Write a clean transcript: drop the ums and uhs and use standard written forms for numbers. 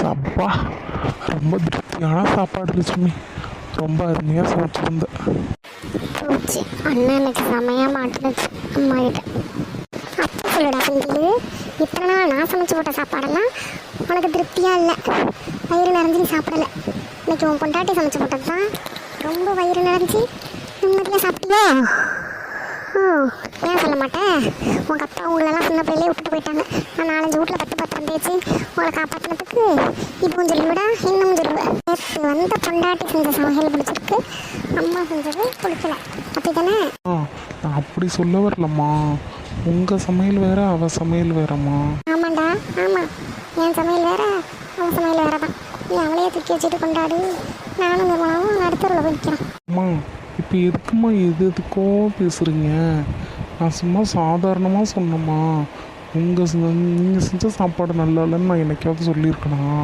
அப்பா, ரொம்ப திருப்தியான சாப்பாடு லட்சுமி. ரொம்ப அருமையாக சமைச்சிருந்தேன். போச்சு, அண்ணன் எனக்கு செமையாக மாட்டுனுச்சு அம்மா கிட்ட. அப்போ சொல்லுடா செஞ்சு, இத்தனை நாள் நான் சமைச்சு போட்ட சாப்பாடெல்லாம் உனக்கு திருப்தியாக இல்லை, வயிறு நிறைஞ்சு நீ சாப்பிடலை. இன்னைக்கு உன் பொண்டாட்டி சமைச்சு போட்டது தான் ரொம்ப வயிறு நிறைஞ்சி நிம்மதியாக சாப்பிட்டியா? ஓ, ஏன் சொல்ல மாட்டேன்? உங்கள் அப்பா உங்களெல்லாம் சின்ன பிள்ளையிலே விட்டுட்டு போயிட்டாங்க. நான் 4-5 வீட்டில் பத்து பத்திரம் தேய்ச்சி உங்களை காப்பாற்றினதுக்கு இப்பவும் சொல்லிவிடா, இன்னமும் சொல்லுவேன். நேற்று வந்த பொண்டாட்டி செஞ்ச சமையல் பிடிச்சிருக்கு, அம்மா செஞ்சது பிடிக்கல, அப்படி தானே? நான் அப்படி சொல்ல வரலம்மா. உங்கள் சமையல் வேற, அவள் சமையல் வேறம்மா. ஆமாண்டா, ஆமாம். என் சமையல் வேற, அவன் சமையல் வேற தான். நீ அவளையே தூக்கி வச்சுட்டு கொண்டாடு, நானும் நிர்மலாவும் நடுத்தரில் போய் நிற்கிறேன். அம்மா, இப்போ எதுக்குமா எதுக்கோ பேசுகிறீங்க? நான் சும்மா சாதாரணமாக சொன்னேம்மா. நீங்கள் செஞ்ச சாப்பாடு நல்லா இல்லைன்னு நான் என்னைக்காவது சொல்லியிருக்கேனா?